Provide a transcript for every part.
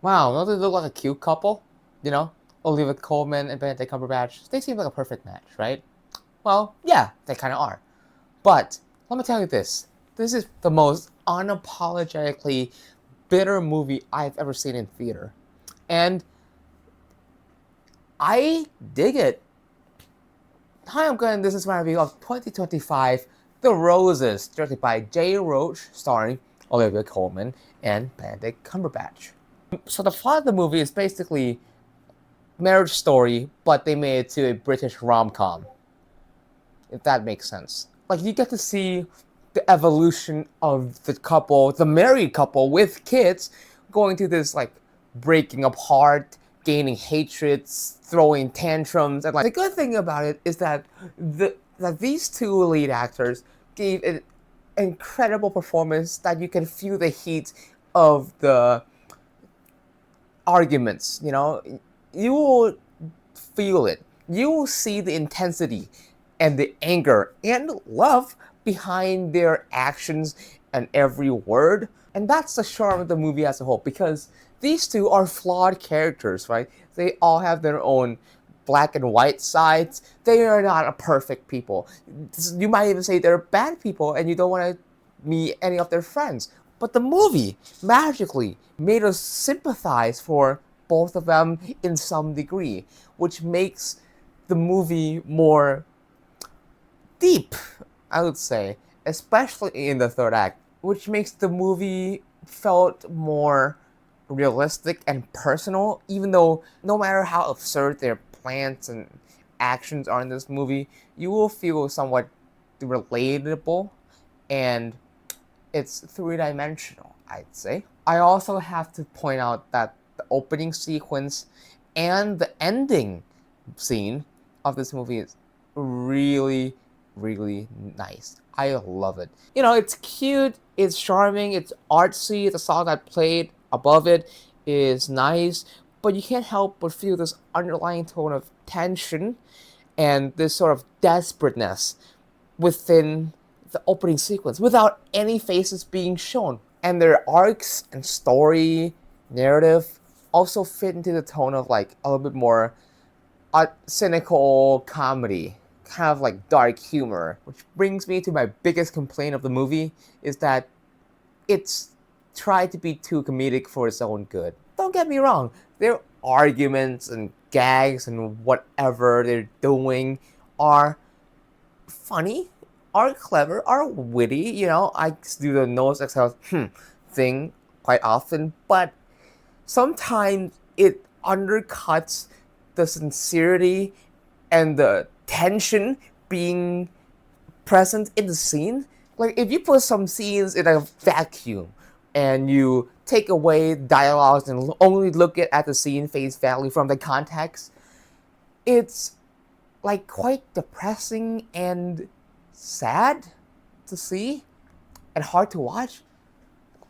Wow, don't they look like a cute couple? You know, Olivia Colman and Benedict Cumberbatch. They seem like a perfect match, right? Well, yeah, they kind of are. But let me tell you this: this is the most unapologetically bitter movie I've ever seen in theater, and I dig it. Hi, I'm Glenn. This is my review of 2025 The Roses, directed by Roach, starring Olivia Colman and Benedict Cumberbatch. So the plot of the movie is basically marriage story, but they made it to a British rom-com, if that makes sense. Like, you get to see the evolution of the couple, the married couple with kids, going through this, like, breaking apart, gaining hatreds, throwing tantrums, and like the good thing about it is that these two lead actors gave an incredible performance that you can feel the heat of the arguments. You will feel it. You will see the intensity and the anger and love behind their actions and every word. And that's the charm of the movie as a whole, because these two are flawed characters, right? They all have their own black and white sides. They are not a perfect people. You might even say they're bad people and you don't want to meet any of their friends. But the movie magically made us sympathize for both of them in some degree, which makes the movie more deep, I would say, especially in the third act, which makes the movie felt more realistic and personal, even though no matter how absurd their plans and actions are in this movie, you will feel somewhat relatable, and it's three-dimensional, I'd say. I also have to point out that the opening sequence and the ending scene of this movie is really, really nice. I love it. It's cute, it's charming, it's artsy. The song that played above it is nice, but you can't help but feel this underlying tone of tension and this sort of desperateness within the opening sequence without any faces being shown. And their arcs and story, narrative also fit into the tone of like a little bit more cynical comedy, kind of like dark humor. Which brings me to my biggest complaint of the movie is that it's tried to be too comedic for its own good. Don't get me wrong, their arguments and gags and whatever they're doing are funny, are clever, are witty. I do the nose exhale thing quite often, but sometimes it undercuts the sincerity and the tension being present in the scene. Like, if you put some scenes in a vacuum and you take away dialogues and only look at the scene face value from the context, it's like quite depressing and sad to see and hard to watch.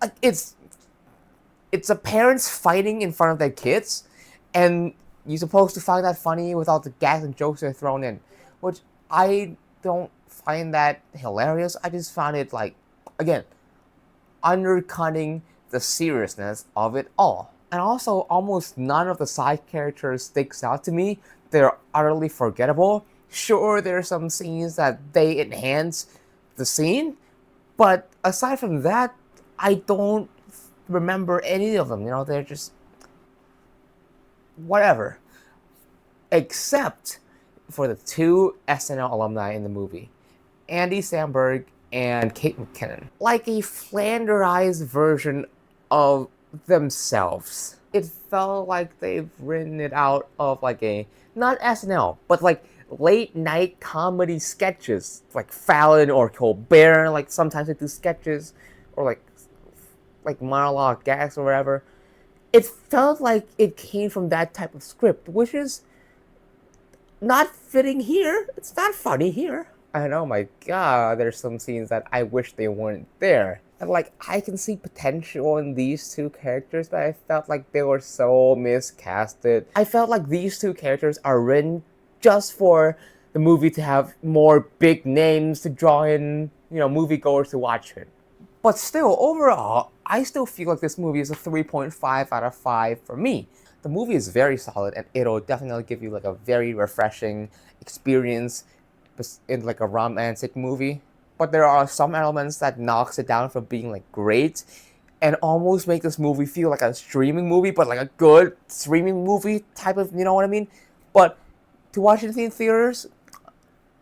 Like, it's the parents fighting in front of their kids, and you're supposed to find that funny with all the gags and jokes they're thrown in, which I don't find that hilarious. I just found it, like, again, undercutting the seriousness of it all. And also, almost none of the side characters sticks out to me. They're utterly forgettable. Sure, there are some scenes that they enhance the scene, but aside from that, I don't remember any of them. They're just whatever. Except for the two SNL alumni in the movie, Andy Samberg and Kate McKinnon. Like a flanderized version of themselves. It felt like they've written it out of like a, not SNL, but like late night comedy sketches, like Fallon or Colbert. Like, sometimes they do sketches or like monologue gags or whatever. It felt like it came from that type of script, which is not fitting here. It's not funny here. And oh my god, there's some scenes that I wish they weren't there. And like, I can see potential in these two characters, but I felt like they were so miscasted. I felt like these two characters are written just for the movie to have more big names to draw in, moviegoers to watch it. But still, overall, I still feel like this movie is a 3.5 out of 5 for me. The movie is very solid, and it'll definitely give you like a very refreshing experience in like a romantic movie. But there are some elements that knocks it down from being like great and almost make this movie feel like a streaming movie, but like a good streaming movie type of, you know what I mean? But to watch it in theaters,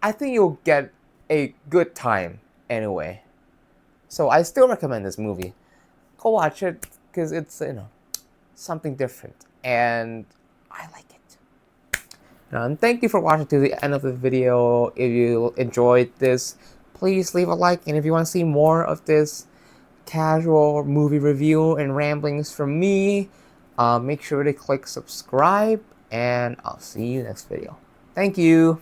I think you'll get a good time anyway. So I still recommend this movie. Go watch it because it's, something different, and I like it. And thank you for watching to the end of the video. If you enjoyed this, please leave a like, and if you want to see more of this casual movie review and ramblings from me, make sure to click subscribe, and I'll see you next video. Thank you.